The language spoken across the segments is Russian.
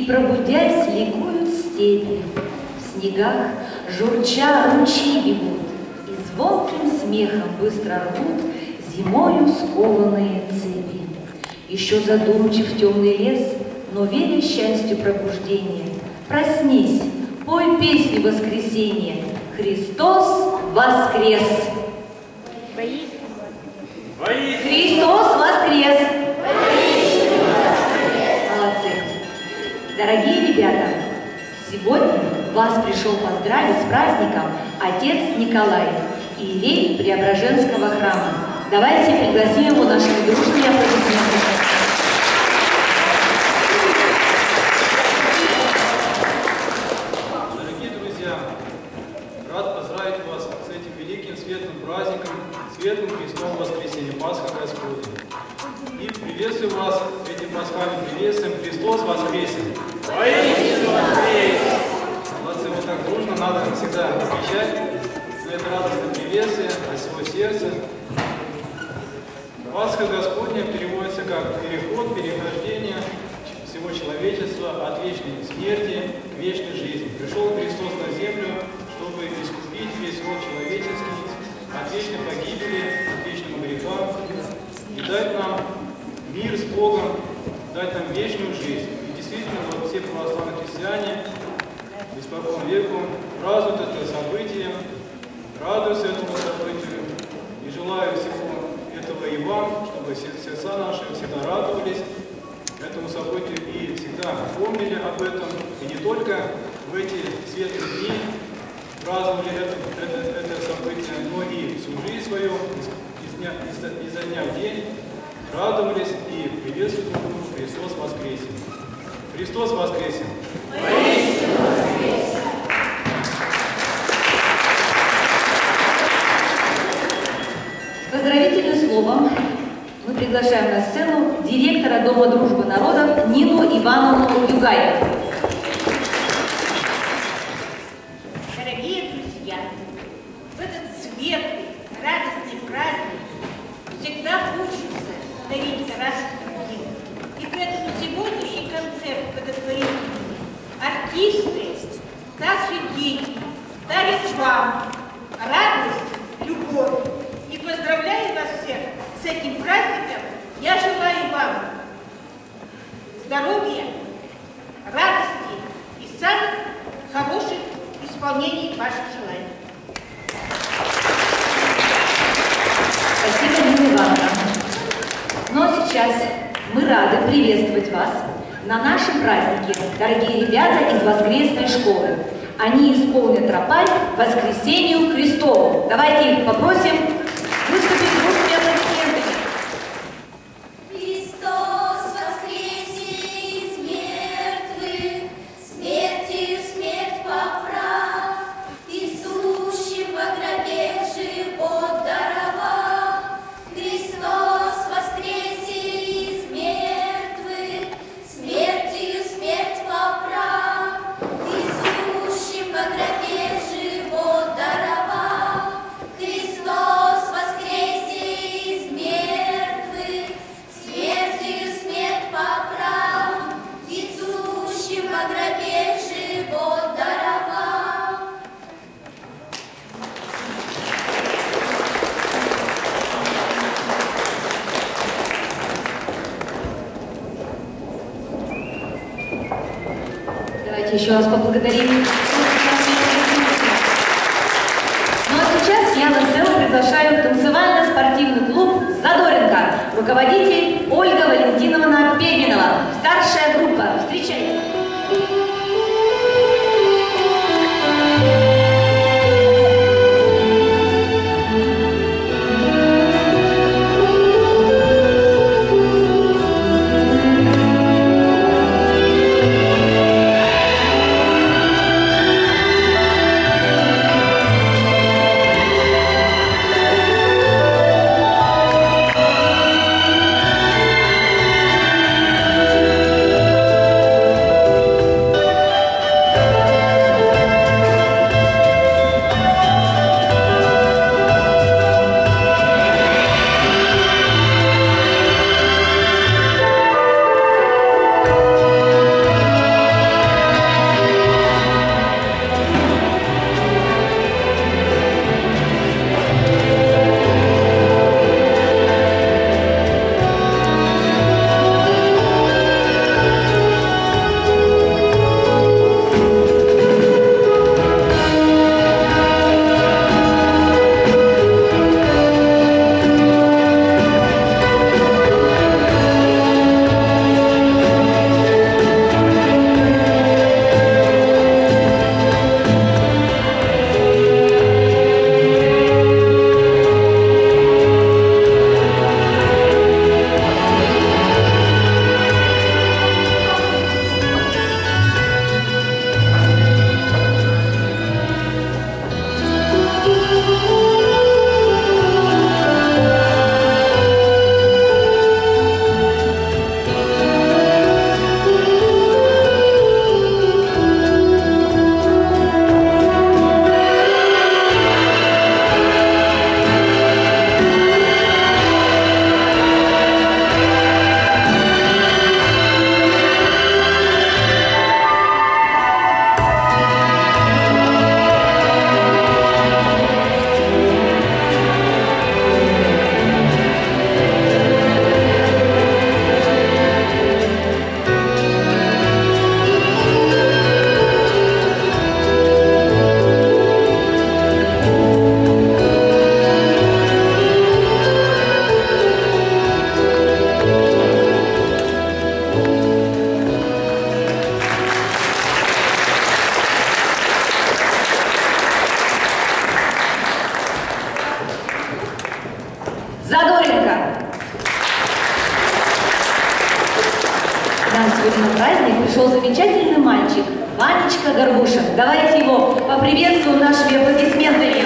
И, пробудясь, ликуют степи. В снегах журча ручьи бегут, и звонким смехом быстро рвут зимою скованные цепи. Еще задумчив темный лес, но веря счастью пробуждения, проснись, пой песню воскресения. Христос воскрес! Христос воскрес! Молодцы! Дорогие ребята, сегодня вас пришел поздравить с праздником отец Николай, иерей Преображенского храма. Давайте пригласим его нашими дружными аплодисментами. Дорогие друзья, рад поздравить вас с этим великим светлым праздником, светлым Христом воскресенья, Пасха Господня. И приветствую вас этим пасхальным приветствием. Христос воскресен! Воистину воскресен! Молодцы, вот так дружно, надо всегда отвечать на это радостное приветствие от всего сердца. Пасха Господня переводится как переход, перехождение всего человечества от вечной смерти к вечной жизни. Пришел Христос на землю, чтобы искупить весь род человеческий от вечной погибели, от вечного греха и дать нам мир с Богом, дать нам вечную жизнь. И действительно, вот все православные христиане испокон веку празднуют это событие, радуются этому событию и желаю всего этого и вам, чтобы сердца наши всегда радовались этому событию и всегда помнили об этом. И не только в эти светлые дни праздновали это событие, но и всю жизнь свою, изо дня в день, радовались и приветствуют Христос воскресен. Христос воскресен! Воистину воскресен! Поздравительным словом мы приглашаем на сцену директора Дома дружбы народов Нину Ивановну Югаеву. Дорогие друзья, в этот светлый, радостный праздник всегда хочется дарить радость другим. И поэтому сегодняшний концерт благотворительный артисты, также дети дарят вам радость, любовь. И поздравляю вас всех с этим праздником. Я желаю вам здоровья, радости и самых хороших исполнений ваших желаний. Спасибо, Нина Ивановна. Ну а сейчас мы рады приветствовать вас на нашем празднике, дорогие ребята из воскресной школы. Они исполнят тропарь Воскресению Христову. Давайте их попросим выступить дружными аплодисментами. Христос воскресе из мертвых, смертью смерть поправ, и сущим во гробе живот даровав. Христос воскресе из мертвых, смертью смерть поправ, и сущим во гробе живот даровав. Христос воскресе из мертвых, смертью смерть поправ, и сущим во гробе живот даровав. Давайте еще раз поблагодарим. Ну а сейчас я на сцену приглашаю танцевально-спортивный клуб «Задоринка». Руководитель Ольга Валентиновна Перминова. Старшая группа. Встречайте. замечательный мальчик Ванечка Горбушин. Давайте его поприветствуем нашими аплодисментами.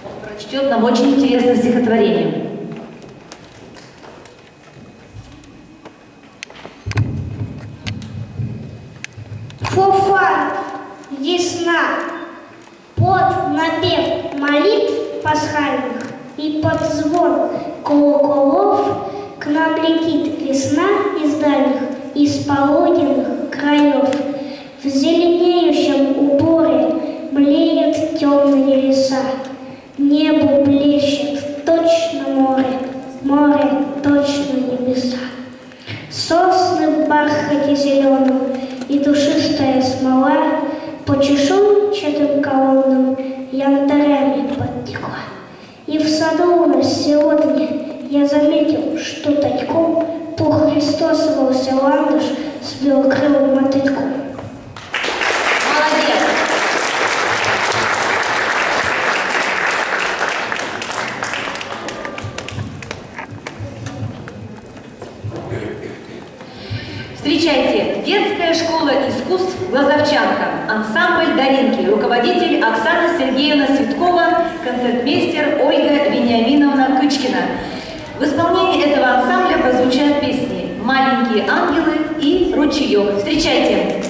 Он прочтет нам очень интересное стихотворение. Фофан, весна, под напев молитв пасхальных и под звон колоколов к нам летит весна из дальних, из полуденных краев. В зеленеющем уборе млеют темные леса, небу блещет точно море, море точно небеса. Сосны в бархате зеленом и душистая смола по чешуйчатым колоннам янтарями подтекла. И в саду у нас сегодня я заметил, что тайком похристосовался ландыш с белокрылым мотыльком. Молодец! Встречайте, детская школа искусств «Глазовчанка», ансамбль «Даринки», руководитель Оксана Сергеевна Светкова, концертмейстер Ольга Вениаминовна Кычкина. В исполнении этого ансамбля прозвучат песни «Маленькие ангелы» и «Ручеек». Встречайте!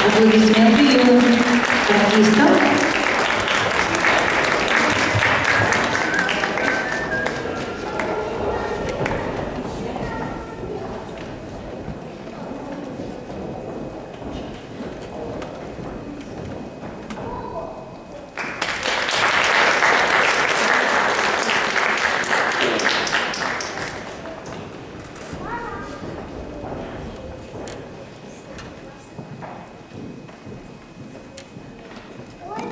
Аплодисменты артистам. Ой,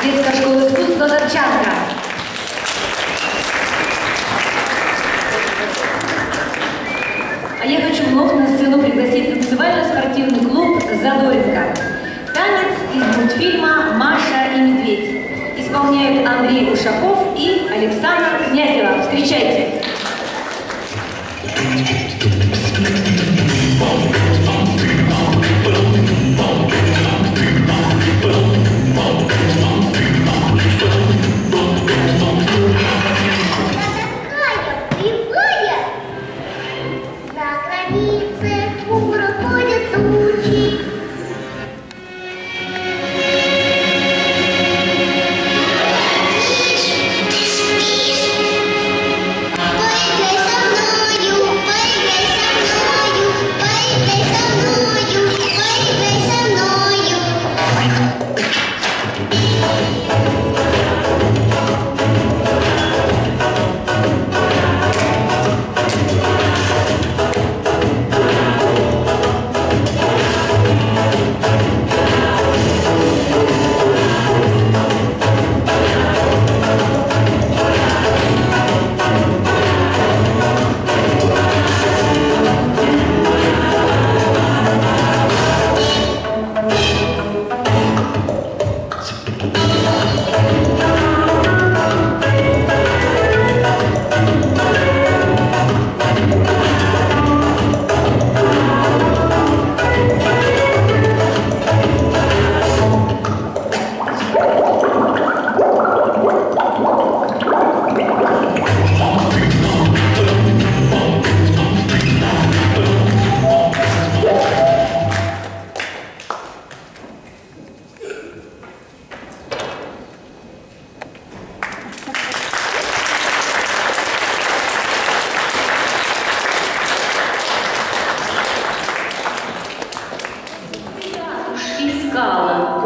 детская школа искусств «Назарчанка». А я хочу вновь на сцену пригласить танцевально-спортивный клуб «Задоринка». Танец из мультфильма «Маша и медведь». Исполняют Андрей Ушаков и Александра Князева. Встречайте!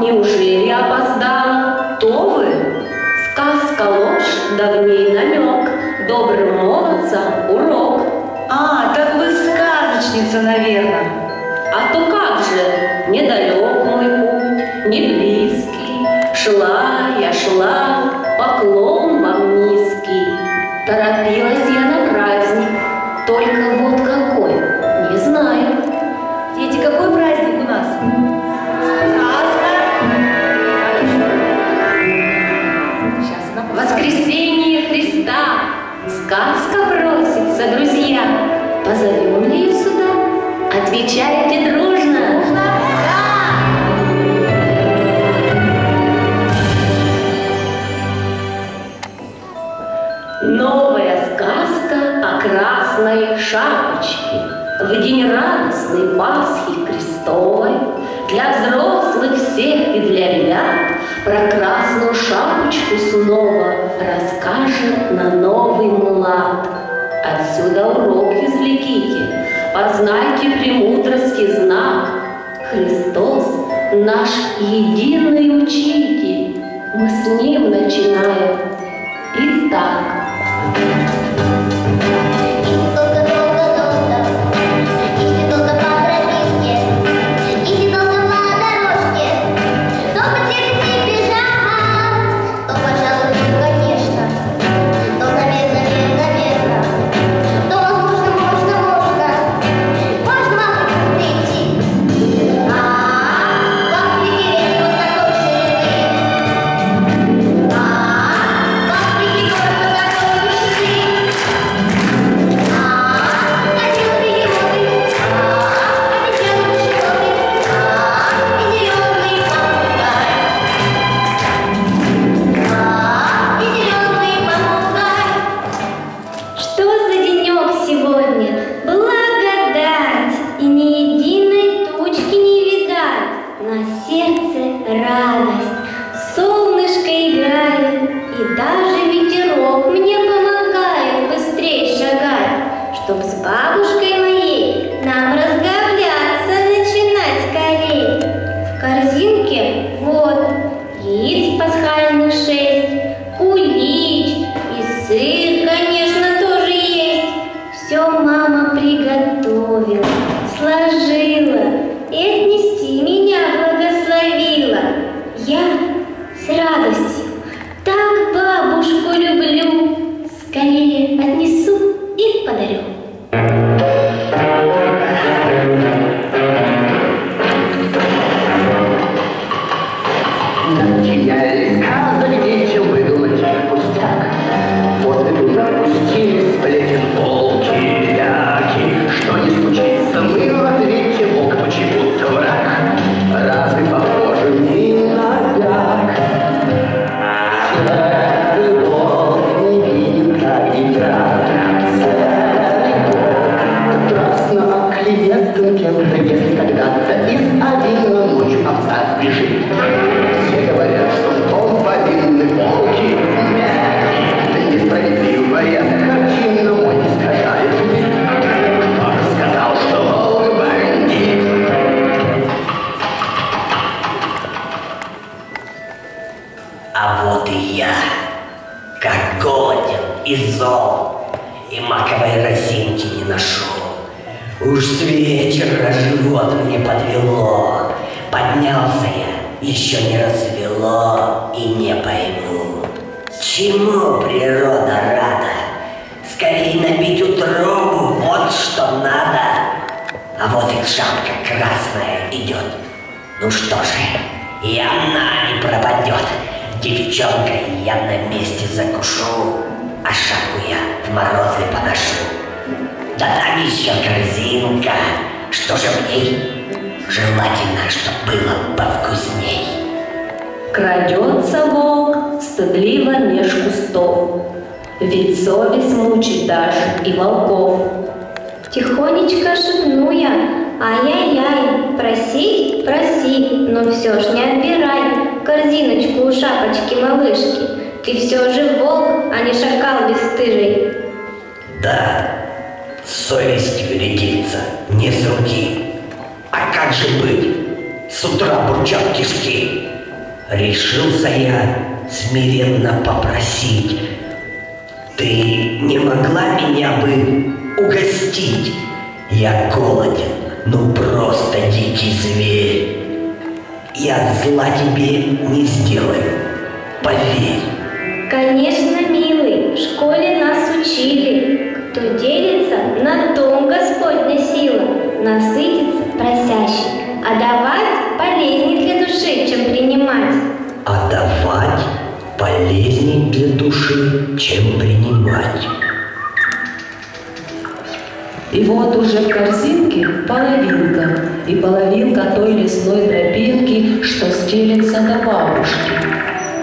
Неужели опоздала? То вы? Сказка ложь, давней намек, добрым молодцам урок. А, так вы сказочница, наверное. А то как же, недалек мой путь, не близкий. Шла я, шла, поклон вам низкий. Торопилась я на праздник, только вот какой, не знаю. Дети, какой праздник у нас? Воскресение Христа, сказка просится, друзья. Позовем ли ее сюда? Отвечайте дружно. Новая сказка о красной шапочке. В день радостной Пасхи Христовой для взрослых всех и для ребят про красную шапочку снова расскажет на новый лад. Отсюда урок извлеките, познайте премудрости знак. Христос наш единый учитель, мы с Ним начинаем. Итак. Сложила и отнести меня благословила. Я с радостью радостью. Так бабушку люблю, скорее отнесу и подарю. Начинали сказок нечем выдумать, пусть так. Вот и туда пустили сплетен волки-ляки. Что не случится, мы в ответе волк почему-то враг. Разве похоже не на так? Серый волк не видит, как и драться. Страстно оклеветан кем-то, если когда-то из обильно ночью овца сбежит. Все говорят, что он повинны волки, мягкий, несправедливая картина мой искажает. Кто же сказал, что волк бандит? А вот и я, как голоден и зол, и маковой росинки не нашел. Уж с вечера живот мне подвело, поднялся я, еще не рассвело, и не пойму, чему природа рада. Скорей набить утробу, вот что надо. А вот и шапка красная идет. Ну что же, и она не пропадет. Девчонкой я на месте закушу, а шапку я в морозы поношу. Да там еще корзинка, что же в ней? Желательно, чтоб было повкусней. Крадется волк стыдливо меж кустов, ведь совесть мучит даже и волков. Тихонечко шепну я: ай-яй-яй, просить, проси, но все ж не отбирай корзиночку у шапочки малышки. Ты все же волк, а не шакал бесстыжий. Да, совестью рядиться не с руки. А как же быть? С утра бурчат кишки. Решился я смиренно попросить: ты не могла меня бы угостить? Я голоден, ну просто дикий зверь. Я зла тебе не сделаю, поверь. Конечно, милый, в школе нас учили: кто делится, на том Господня сила. Насытится просящий, а давать полезней для души, чем принимать. А давать полезней для души, чем принимать. И вот уже в корзинке половинка, и половинка той лесной тропинки, что стелется до бабушки.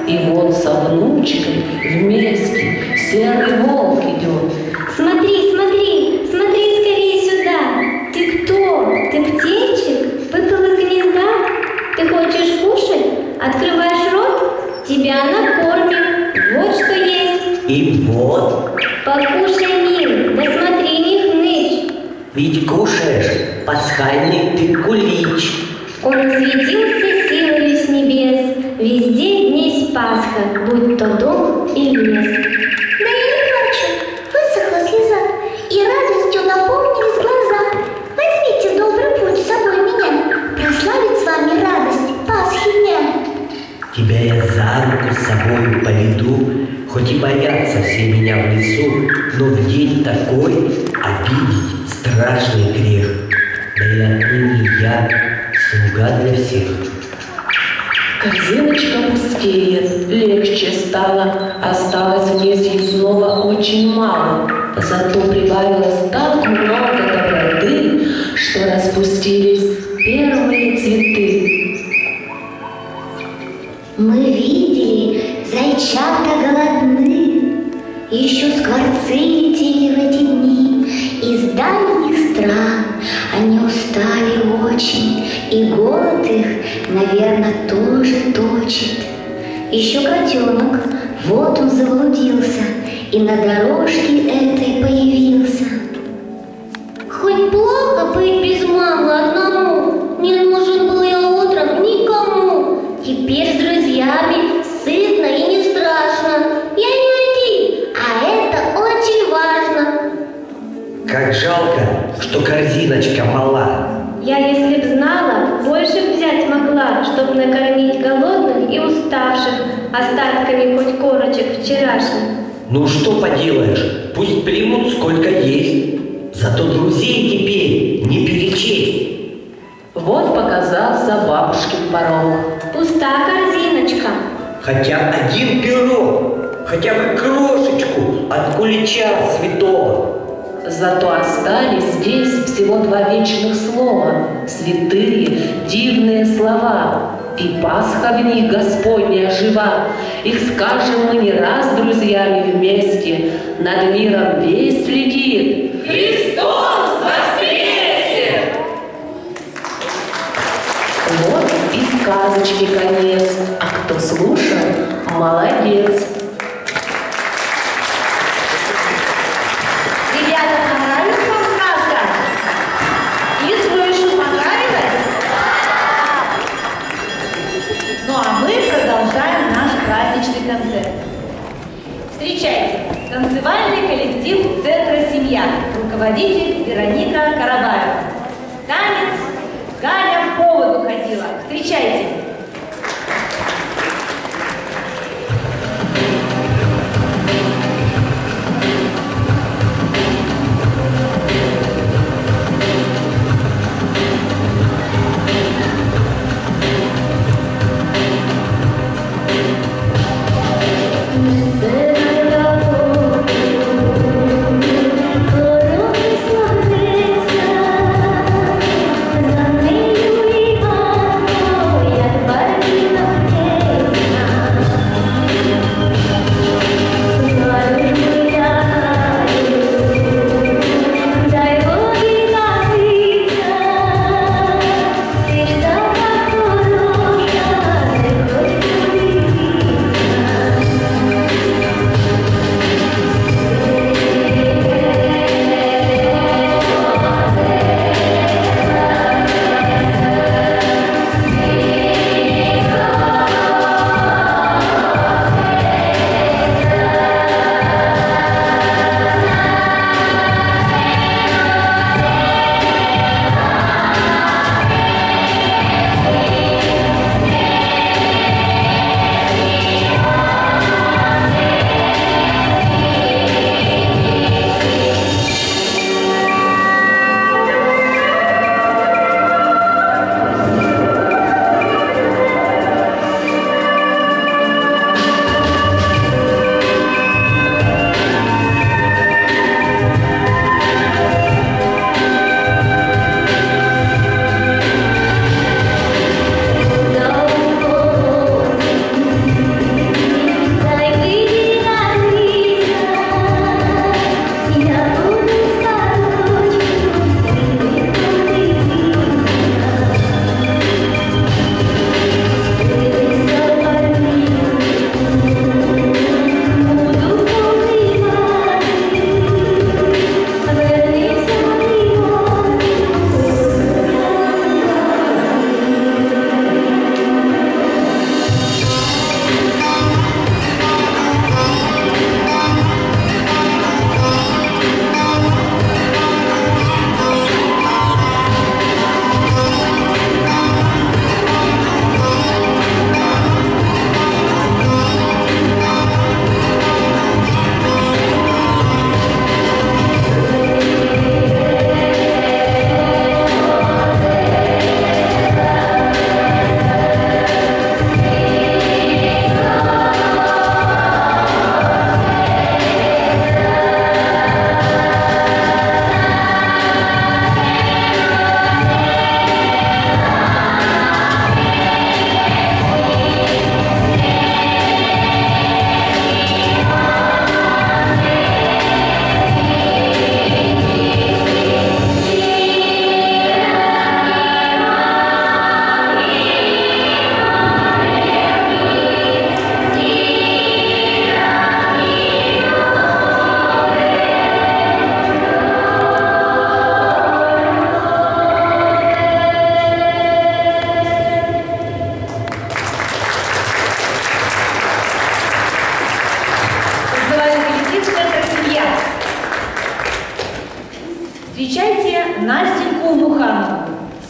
И вот со внучкой вместе серый волк идет. Смотри, смотри, смотри скорее сюда. Ты кто? Ты птенчик? Выпал из гнезда? Ты хочешь кушать? Открываешь рот? Тебя накормим. Вот что есть. И вот, Покушай, милый, да смотри, не хнычь. ведь кушаешь пасхальный ты кулич. Он светился силою с небес. Везде днесь Пасха, будь то дом или лес. Да я не плачу, высохла слеза, и радостью наполнились глаза. Возьмите добрый путь с собой меня, прославить с вами радость Пасхи дня. Тебя я за руку с собой поведу, хоть и боятся все меня в лесу, но в день такой обидеть страшный грех. Да и отныне я слуга для всех. Корзиночка пустеет, легче стало, осталось в ней съестного очень мало. Зато прибавилось так много доброты, что распустились первые цветы. Мы видели, зайчата голодны, еще скворцы летели в эти дни. Из дальних стран они устали очень, и голод их, наверное, тоже точит. Еще котенок, вот он заблудился, и на дорожке этой появился. Хоть плохо быть без мамы одному, не нужен был я утром никому. Теперь с друзьями сытно и не страшно. Я не один, а это очень важно. Как жалко, что корзиночка мала. Я, если б знала, больше б взять могла, чтобы накормить голодных и уставших остатками хоть корочек вчерашних. Ну что поделаешь, пусть примут сколько есть. Зато друзей теперь не перечесть. Вот показался бабушкин порог. Пуста корзиночка. Хотя один пирог, хотя бы крошечку от кулича святого. Зато остались здесь всего 2 вечных слова, святые, дивные слова. И Пасха в них Господня жива. Их скажем мы не раз с друзьями вместе. Над миром весь следит. Христос воскресе! Вот и сказочки конец. А кто слушал, молодец. Ребята, понравилась вам сказка? И слышу, понравилось? Ну а мы продолжаем наш праздничный концерт. Встречайте, танцевальный коллектив Центра «Семья», руководитель Вероника Карабаева. Танец «Галя в поводу ходила». Встречайте.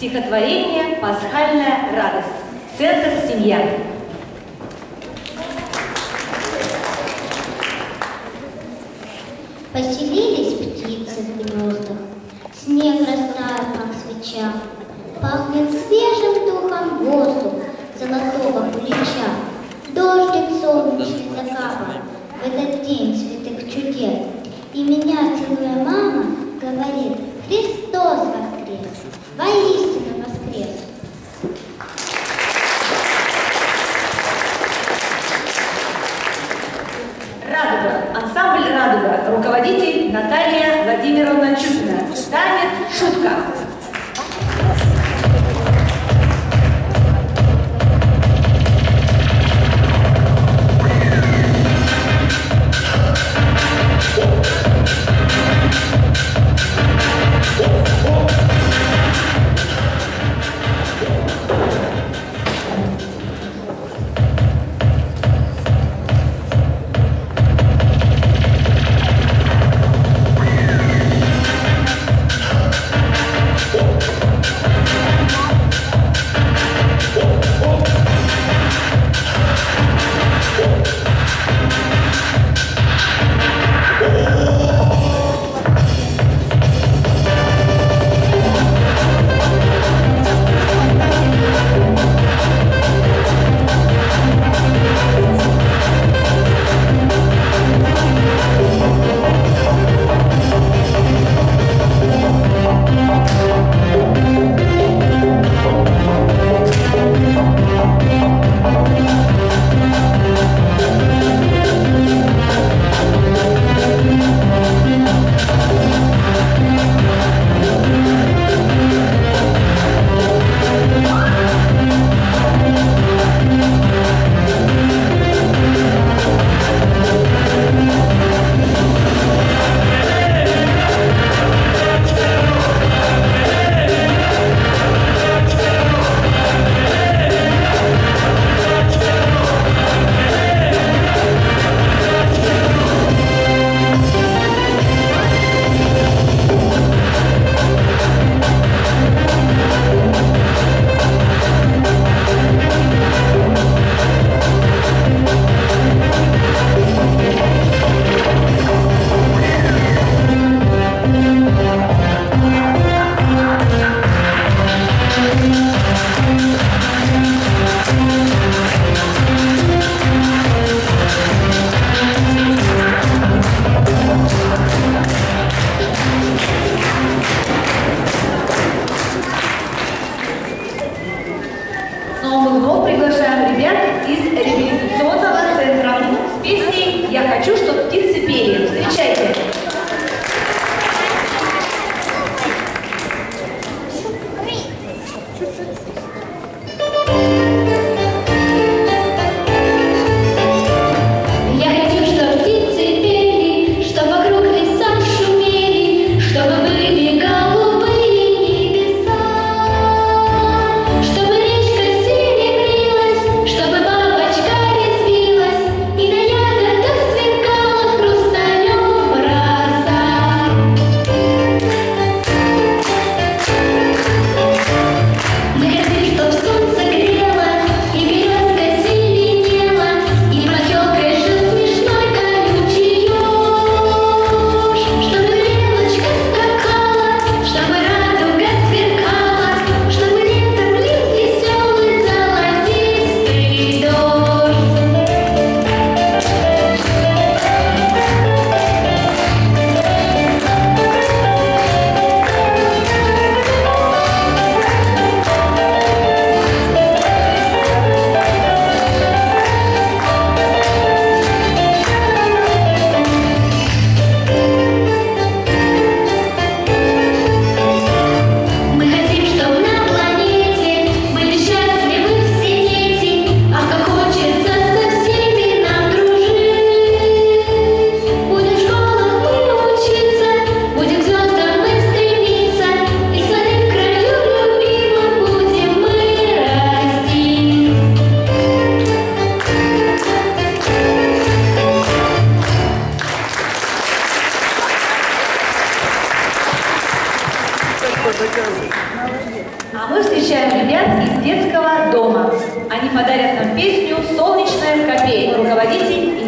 Стихотворение «Пасхальная радость». Центр «Семья». Поселились птицы в гнездах, снег растаял, как свеча, пахнет свежим духом воздух золотого кулича. Дождик солнечный закапал в этот день святых чудес, и меня, целуя мама, говорит: Христос воскрес, воистину воскрес. «Радуга», ансамбль «Радуга», руководитель Наталья Владимировна Чупина. Ставит «Шутка».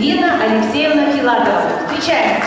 Альбина Алексеевна Филатова. Встречаем!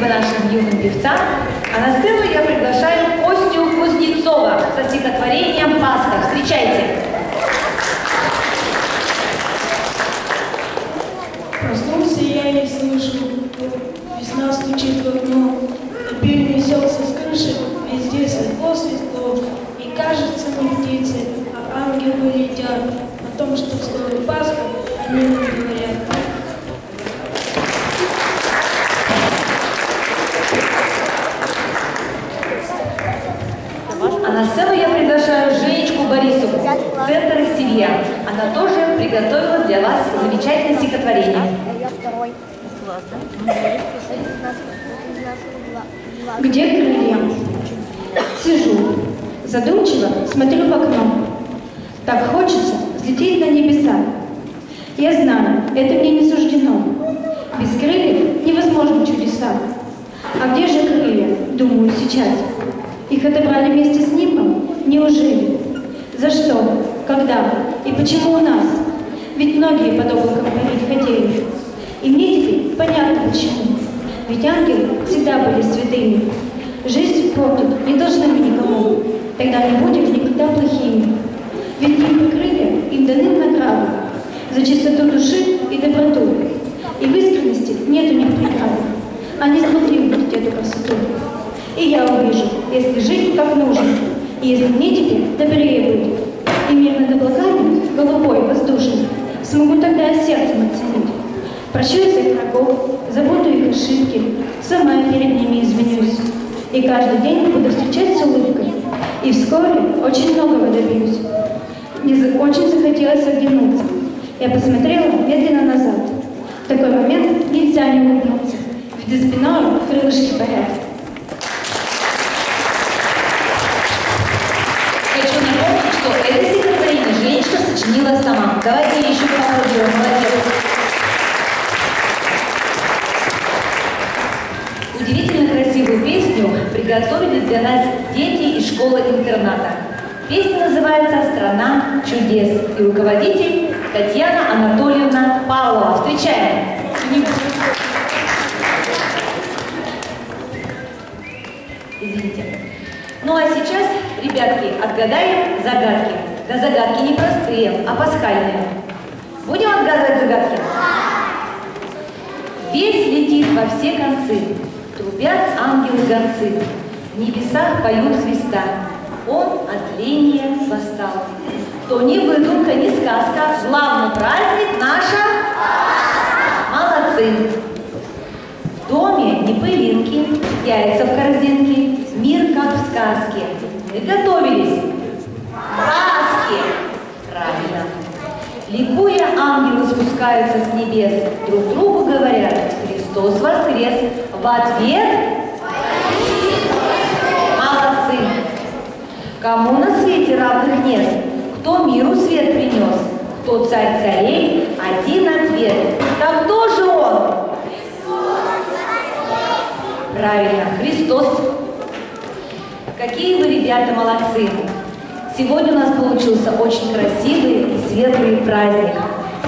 Нашим юным певцам, а на сцену я приглашаю Костю Кузнецова со стихотворением «Пасха». Встречайте! Проснулся я и слышу, весна стучит в окно, и пыль несется с крыши, везде светло светло, и кажется не птицы, а ангелы летят, о том, что скоро Пасха, они не говорят. А на сцену я приглашаю Женечку Борисову, центр «Семья». Она тоже приготовила для вас замечательное стихотворение. Где крылья? Сижу, задумчиво смотрю в окно. Так хочется взлететь на небеса. Я знаю, это мне не суждено. Без крыльев невозможны чудеса. А где же крылья, думаю сейчас? Их отобрали вместе с нимбом? Неужели? За что? Когда? И почему у нас? Ведь многие под облаком парить хотели. И мне теперь понятно почему. Ведь ангелы всегда были святыми. Жизнь портить не должны мы никому. Тогда не будем никогда плохими. Ведь их крылья им даны в награду за чистоту души и доброту. И в искренности нет у них преград. Они смогли увидеть эту красоту. И я увижу, если жить как нужно, и если мне теперь добрее будет, и мир над облаками, голубой, воздушный, смогу тогда сердцем оценить. Прощу я своих врагов, забуду их ошибки, сама перед ними извинюсь. И каждый день буду встречать с улыбкой, и вскоре очень многого добьюсь. Мне очень захотелось оглянуться. Я посмотрела медленно назад. В такой момент нельзя не улыбнуться, ведь за спиной крылышки парят. Хочу напомнить, что это стихотворение Женечка сочинила сама. Давайте еще поаплодируем. Молодец. Удивительно красивую песню приготовили для нас дети из школы-интерната. Песня называется «Страна чудес». И руководитель Татьяна Анатольевна Павлова. Встречаем! Извините. Ну а сейчас, ребятки, отгадаем загадки. Да загадки не простые, а пасхальные. Будем отгадывать загадки? Весь летит во все концы, трубят ангелы-гонцы, в небесах поют Христа. Он от ления восстал. То не выдумка, не сказка, главный праздник наша. Молодцы! В доме не пылинки, яйца в корзинке, мир как в сказке. Приготовились? Пасхи! Правильно. Ликуя, ангелы спускаются с небес, друг другу говорят: Христос воскрес. В ответ: молодцы! Кому на свете равных нет? Кто миру свет принес? Кто царь царей? Один ответ. Так кто же он? Правильно, Христос. Какие вы, ребята, молодцы! Сегодня у нас получился очень красивый и светлый праздник.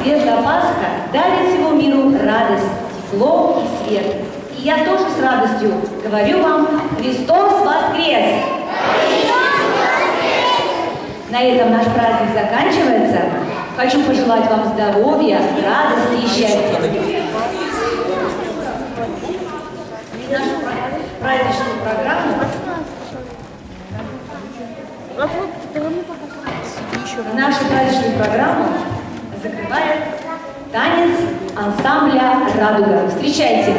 Светлая Пасха дарит всему миру радость, тепло и свет. И я тоже с радостью говорю вам: Христос воскрес! На этом наш праздник заканчивается. Хочу пожелать вам здоровья, радости и счастья. Нашу праздничную программу закрывает танец ансамбля «Радуга». Встречайте!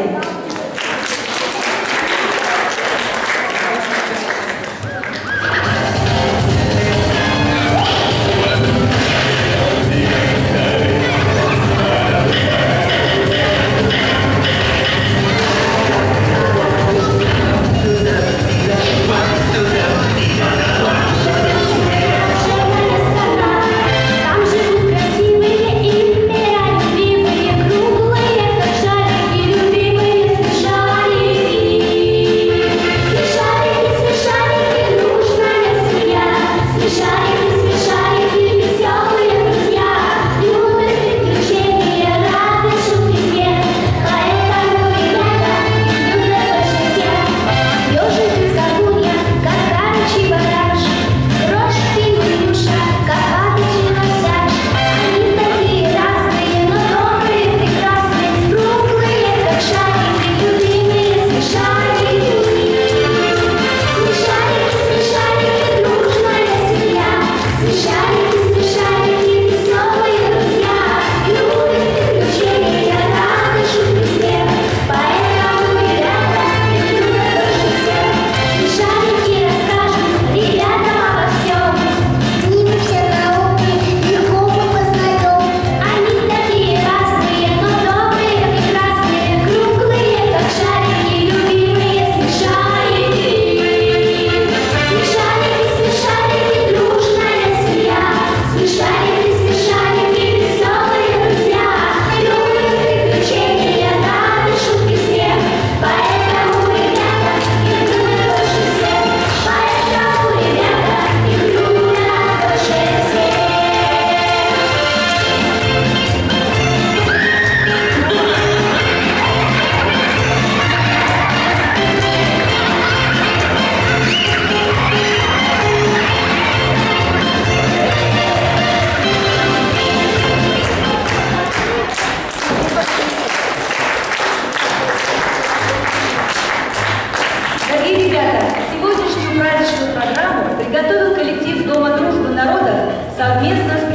Приготовил коллектив Дома дружбы народов совместно с